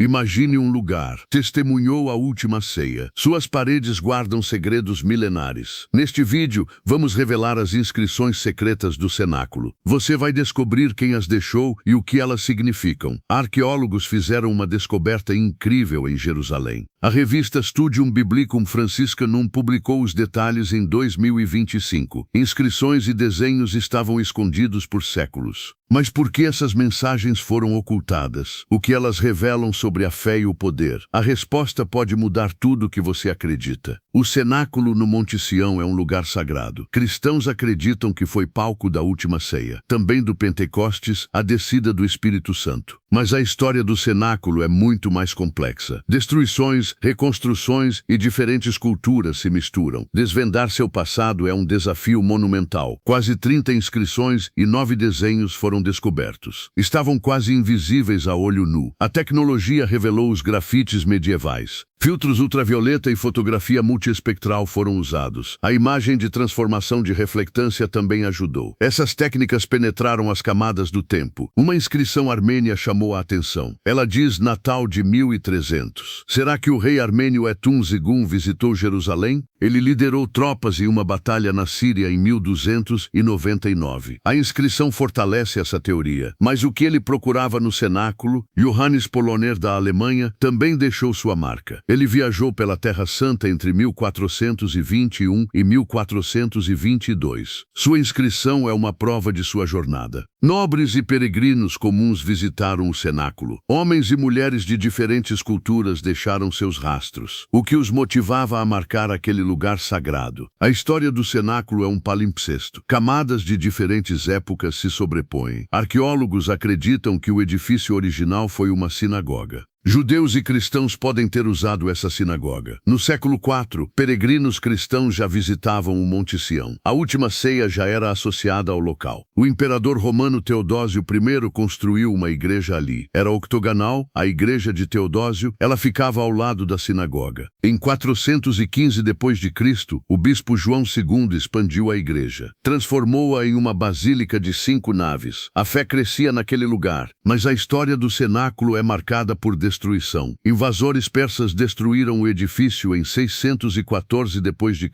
Imagine um lugar. Testemunhou a última ceia. Suas paredes guardam segredos milenares. Neste vídeo, vamos revelar as inscrições secretas do cenáculo. Você vai descobrir quem as deixou e o que elas significam. Arqueólogos fizeram uma descoberta incrível em Jerusalém. A revista Studium Biblicum Franciscanum publicou os detalhes em 2025. Inscrições e desenhos estavam escondidos por séculos. Mas por que essas mensagens foram ocultadas? O que elas revelam sobre a fé e o poder? A resposta pode mudar tudo o que você acredita. O cenáculo no Monte Sião é um lugar sagrado. Cristãos acreditam que foi palco da última ceia, também do Pentecostes, a descida do Espírito Santo. Mas a história do cenáculo é muito mais complexa. Destruições, reconstruções e diferentes culturas se misturam. Desvendar seu passado é um desafio monumental. Quase 30 inscrições e 9 desenhos foram descobertos. Estavam quase invisíveis a olho nu. A tecnologia revelou os grafites medievais. Filtros ultravioleta e fotografia multiespectral foram usados. A imagem de transformação de reflectância também ajudou. Essas técnicas penetraram as camadas do tempo. Uma inscrição armênia chamou a atenção. Ela diz Natal de 1300. Será que o rei armênio Etum Zigun visitou Jerusalém? Ele liderou tropas em uma batalha na Síria em 1299. A inscrição fortalece essa teoria. Mas o que ele procurava no cenáculo? Johannes Poloner da Alemanha também deixou sua marca. Ele viajou pela Terra Santa entre 1421 e 1422. Sua inscrição é uma prova de sua jornada. Nobres e peregrinos comuns visitaram o cenáculo. Homens e mulheres de diferentes culturas deixaram seus rastros, o que os motivava a marcar aquele lugar sagrado. A história do cenáculo é um palimpsesto. Camadas de diferentes épocas se sobrepõem. Arqueólogos acreditam que o edifício original foi uma sinagoga. Judeus e cristãos podem ter usado essa sinagoga. No século IV, peregrinos cristãos já visitavam o Monte Sião. A última ceia já era associada ao local. O imperador romano Teodósio I construiu uma igreja ali. Era octogonal, a igreja de Teodósio, ela ficava ao lado da sinagoga. Em 415 d.C., o bispo João II expandiu a igreja. Transformou-a em uma basílica de 5 naves. A fé crescia naquele lugar, mas a história do cenáculo é marcada por destruição. Invasores persas destruíram o edifício em 614 d.C.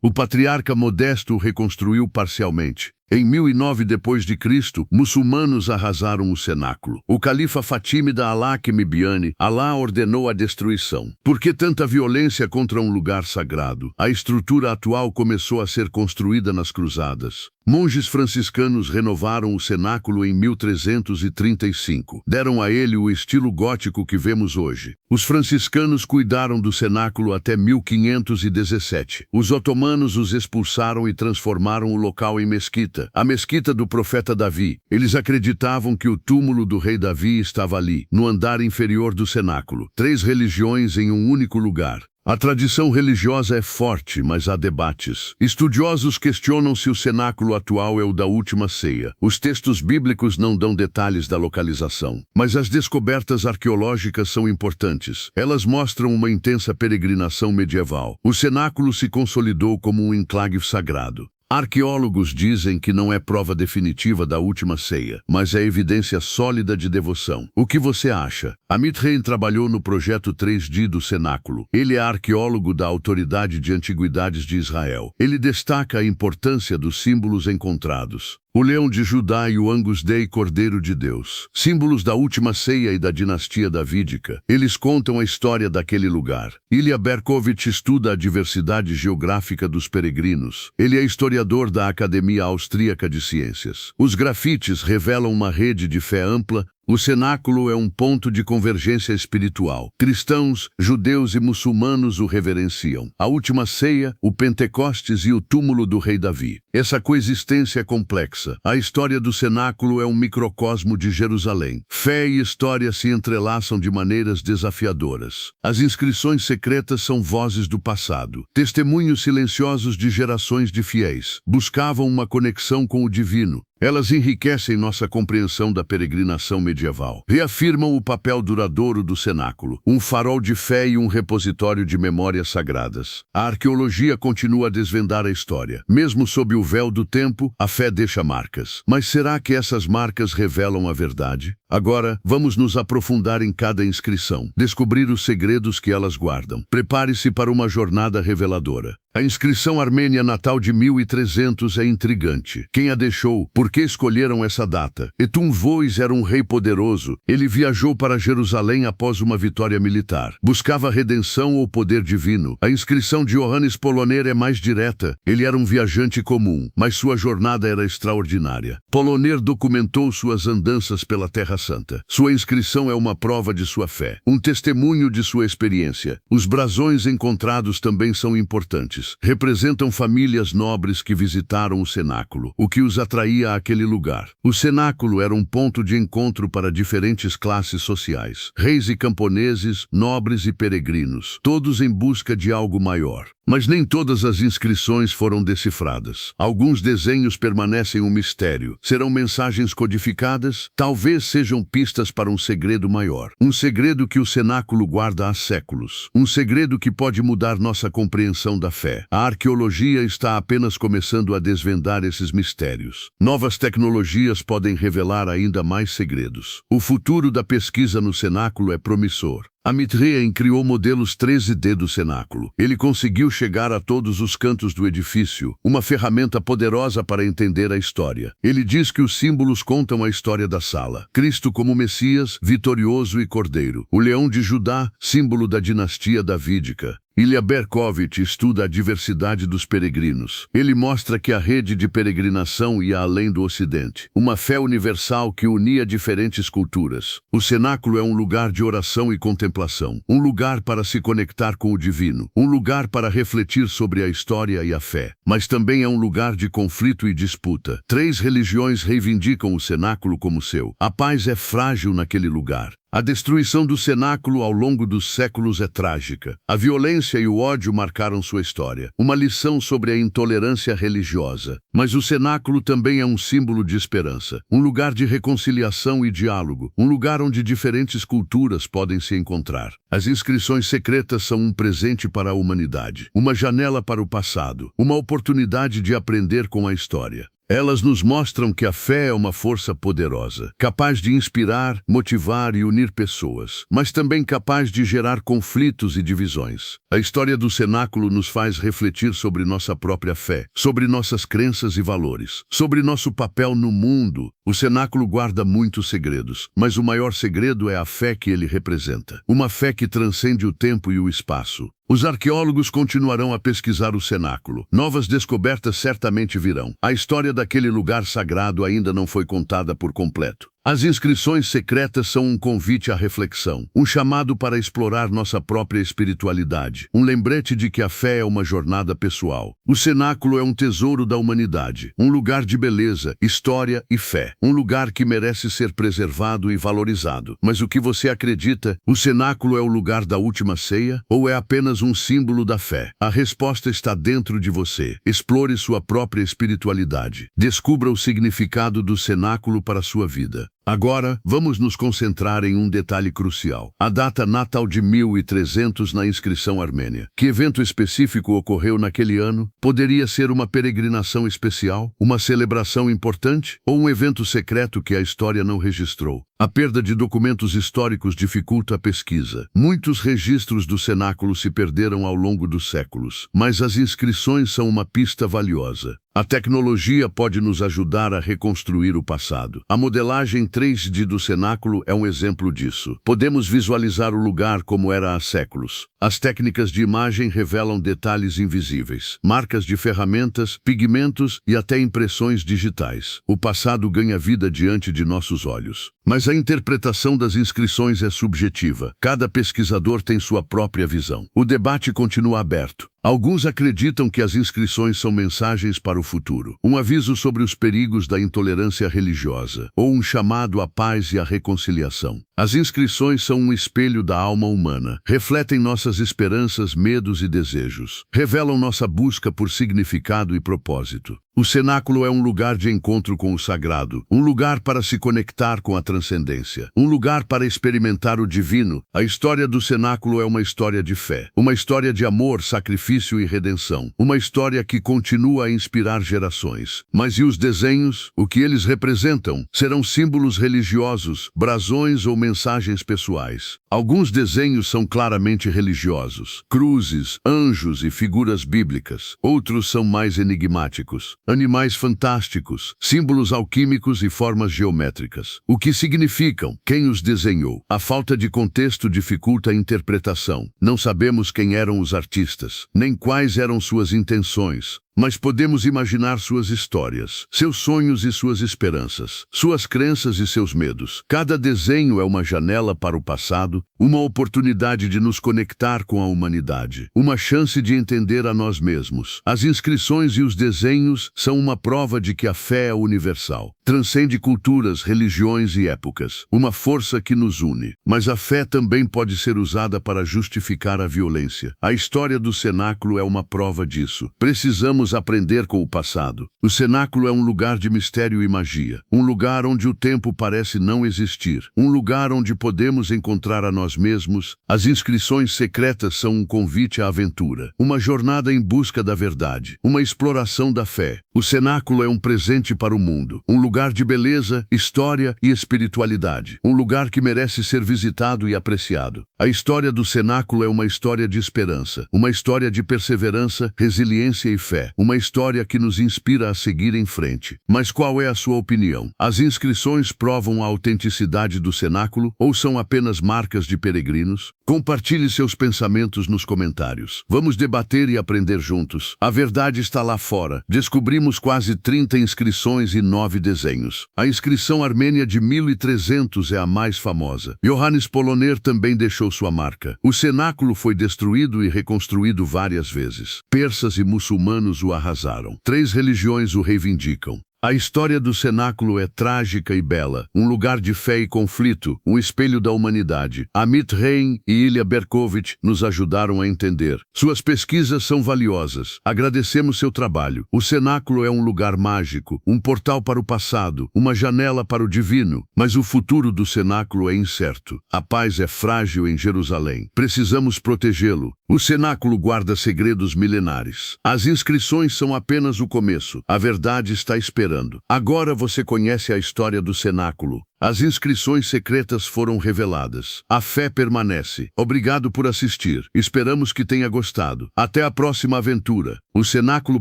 O patriarca Modesto o reconstruiu parcialmente. Em 1009 d.C., muçulmanos arrasaram o cenáculo. O califa fatímida Al-Hakim Biani, Alá ordenou a destruição. Por que tanta violência contra um lugar sagrado? A estrutura atual começou a ser construída nas cruzadas. Monges franciscanos renovaram o cenáculo em 1335. Deram a ele o estilo gótico que vemos hoje. Os franciscanos cuidaram do cenáculo até 1517. Os otomanos os expulsaram e transformaram o local em mesquita. A mesquita do profeta Davi. Eles acreditavam que o túmulo do rei Davi estava ali, no andar inferior do cenáculo. 3 religiões em um único lugar. A tradição religiosa é forte, mas há debates. Estudiosos questionam se o cenáculo atual é o da última ceia. Os textos bíblicos não dão detalhes da localização. Mas as descobertas arqueológicas são importantes. Elas mostram uma intensa peregrinação medieval. O cenáculo se consolidou como um enclave sagrado. Arqueólogos dizem que não é prova definitiva da última ceia, mas é evidência sólida de devoção. O que você acha? Amit Rein trabalhou no projeto 3D do cenáculo. Ele é arqueólogo da Autoridade de Antiguidades de Israel. Ele destaca a importância dos símbolos encontrados. O leão de Judá e o Angus Dei Cordeiro de Deus, símbolos da última ceia e da dinastia davídica. Eles contam a história daquele lugar. Ilya Berkovich estuda a diversidade geográfica dos peregrinos. Ele é historiador da Academia Austríaca de Ciências. Os grafites revelam uma rede de fé ampla. O cenáculo é um ponto de convergência espiritual. Cristãos, judeus e muçulmanos o reverenciam. A última ceia, o Pentecostes e o túmulo do rei Davi. Essa coexistência é complexa. A história do cenáculo é um microcosmo de Jerusalém. Fé e história se entrelaçam de maneiras desafiadoras. As inscrições secretas são vozes do passado. Testemunhos silenciosos de gerações de fiéis. Buscavam uma conexão com o divino. Elas enriquecem nossa compreensão da peregrinação medieval. Reafirmam o papel duradouro do cenáculo, um farol de fé e um repositório de memórias sagradas. A arqueologia continua a desvendar a história. Mesmo sob o véu do tempo, a fé deixa marcas. Mas será que essas marcas revelam a verdade? Agora, vamos nos aprofundar em cada inscrição, descobrir os segredos que elas guardam. Prepare-se para uma jornada reveladora. A inscrição armênia natal de 1300 é intrigante. Quem a deixou? Por que escolheram essa data? Etumvois era um rei poderoso. Ele viajou para Jerusalém após uma vitória militar. Buscava redenção ou poder divino. A inscrição de Johannes Poloner é mais direta. Ele era um viajante comum, mas sua jornada era extraordinária. Poloner documentou suas andanças pela Terra Santa. Sua inscrição é uma prova de sua fé, um testemunho de sua experiência. Os brasões encontrados também são importantes. Representam famílias nobres que visitaram o cenáculo, o que os atraía àquele lugar. O cenáculo era um ponto de encontro para diferentes classes sociais, reis e camponeses, nobres e peregrinos, todos em busca de algo maior. Mas nem todas as inscrições foram decifradas. Alguns desenhos permanecem um mistério. Serão mensagens codificadas? Talvez sejam pistas para um segredo maior. Um segredo que o cenáculo guarda há séculos. Um segredo que pode mudar nossa compreensão da fé. A arqueologia está apenas começando a desvendar esses mistérios. Novas tecnologias podem revelar ainda mais segredos. O futuro da pesquisa no cenáculo é promissor. Amitrien criou modelos 3D do cenáculo. Ele conseguiu chegar a todos os cantos do edifício, uma ferramenta poderosa para entender a história. Ele diz que os símbolos contam a história da sala. Cristo como Messias, vitorioso e cordeiro. O leão de Judá, símbolo da dinastia davídica. Ilya Berkovich estuda a diversidade dos peregrinos. Ele mostra que a rede de peregrinação ia além do Ocidente, uma fé universal que unia diferentes culturas. O cenáculo é um lugar de oração e contemplação, um lugar para se conectar com o divino, um lugar para refletir sobre a história e a fé. Mas também é um lugar de conflito e disputa. 3 religiões reivindicam o cenáculo como seu. A paz é frágil naquele lugar. A destruição do cenáculo ao longo dos séculos é trágica. A violência e o ódio marcaram sua história. Uma lição sobre a intolerância religiosa. Mas o cenáculo também é um símbolo de esperança. Um lugar de reconciliação e diálogo. Um lugar onde diferentes culturas podem se encontrar. As inscrições secretas são um presente para a humanidade. Uma janela para o passado. Uma oportunidade de aprender com a história. Elas nos mostram que a fé é uma força poderosa, capaz de inspirar, motivar e unir pessoas, mas também capaz de gerar conflitos e divisões. A história do cenáculo nos faz refletir sobre nossa própria fé, sobre nossas crenças e valores, sobre nosso papel no mundo. O cenáculo guarda muitos segredos, mas o maior segredo é a fé que ele representa. Uma fé que transcende o tempo e o espaço. Os arqueólogos continuarão a pesquisar o cenáculo. Novas descobertas certamente virão. A história daquele lugar sagrado ainda não foi contada por completo. As inscrições secretas são um convite à reflexão, um chamado para explorar nossa própria espiritualidade, um lembrete de que a fé é uma jornada pessoal. O cenáculo é um tesouro da humanidade, um lugar de beleza, história e fé, um lugar que merece ser preservado e valorizado. Mas o que você acredita? O cenáculo é o lugar da última ceia ou é apenas um símbolo da fé? A resposta está dentro de você. Explore sua própria espiritualidade. Descubra o significado do cenáculo para a sua vida. Agora, vamos nos concentrar em um detalhe crucial. A data natal de 1300 na inscrição armênia. Que evento específico ocorreu naquele ano? Poderia ser uma peregrinação especial, uma celebração importante ou um evento secreto que a história não registrou? A perda de documentos históricos dificulta a pesquisa. Muitos registros do cenáculo se perderam ao longo dos séculos, mas as inscrições são uma pista valiosa. A tecnologia pode nos ajudar a reconstruir o passado. A modelagem 3D do cenáculo é um exemplo disso. Podemos visualizar o lugar como era há séculos. As técnicas de imagem revelam detalhes invisíveis, marcas de ferramentas, pigmentos e até impressões digitais. O passado ganha vida diante de nossos olhos. Mas a interpretação das inscrições é subjetiva. Cada pesquisador tem sua própria visão. O debate continua aberto. Alguns acreditam que as inscrições são mensagens para o futuro, um aviso sobre os perigos da intolerância religiosa, ou um chamado à paz e à reconciliação. As inscrições são um espelho da alma humana, refletem nossas esperanças, medos e desejos, revelam nossa busca por significado e propósito. O cenáculo é um lugar de encontro com o sagrado, um lugar para se conectar com a transcendência, um lugar para experimentar o divino. A história do cenáculo é uma história de fé, uma história de amor, sacrifício e redenção, uma história que continua a inspirar gerações. Mas e os desenhos? O que eles representam? Serão símbolos religiosos, brasões ou mensagens pessoais? Alguns desenhos são claramente religiosos, cruzes, anjos e figuras bíblicas. Outros são mais enigmáticos, animais fantásticos, símbolos alquímicos e formas geométricas. O que significam? Quem os desenhou? A falta de contexto dificulta a interpretação. Não sabemos quem eram os artistas, nem quais eram suas intenções. Mas podemos imaginar suas histórias, seus sonhos e suas esperanças, suas crenças e seus medos. Cada desenho é uma janela para o passado, uma oportunidade de nos conectar com a humanidade, uma chance de entender a nós mesmos. As inscrições e os desenhos são uma prova de que a fé é universal, transcende culturas, religiões e épocas, uma força que nos une. Mas a fé também pode ser usada para justificar a violência. A história do cenáculo é uma prova disso. Precisamos aprender com o passado. O cenáculo é um lugar de mistério e magia, um lugar onde o tempo parece não existir, um lugar onde podemos encontrar a nós mesmos. As inscrições secretas são um convite à aventura, uma jornada em busca da verdade, uma exploração da fé. O cenáculo é um presente para o mundo, um lugar de beleza, história e espiritualidade, um lugar que merece ser visitado e apreciado. A história do cenáculo é uma história de esperança, uma história de perseverança, resiliência e fé. Uma história que nos inspira a seguir em frente. Mas qual é a sua opinião? As inscrições provam a autenticidade do cenáculo ou são apenas marcas de peregrinos? Compartilhe seus pensamentos nos comentários. Vamos debater e aprender juntos. A verdade está lá fora. Descobrimos quase 30 inscrições e 9 desenhos. A inscrição armênia de 1300 é a mais famosa. Johannes Poloner também deixou sua marca. O cenáculo foi destruído e reconstruído várias vezes. Persas e muçulmanos o arrasaram. 3 religiões o reivindicam. A história do cenáculo é trágica e bela, um lugar de fé e conflito, um espelho da humanidade. Amit Rein e Ilya Berkovich nos ajudaram a entender. Suas pesquisas são valiosas. Agradecemos seu trabalho. O cenáculo é um lugar mágico, um portal para o passado, uma janela para o divino. Mas o futuro do cenáculo é incerto. A paz é frágil em Jerusalém. Precisamos protegê-lo. O cenáculo guarda segredos milenares. As inscrições são apenas o começo. A verdade está esperando. Agora você conhece a história do cenáculo. As inscrições secretas foram reveladas. A fé permanece. Obrigado por assistir. Esperamos que tenha gostado. Até a próxima aventura. O cenáculo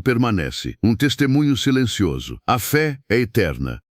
permanece. Um testemunho silencioso. A fé é eterna.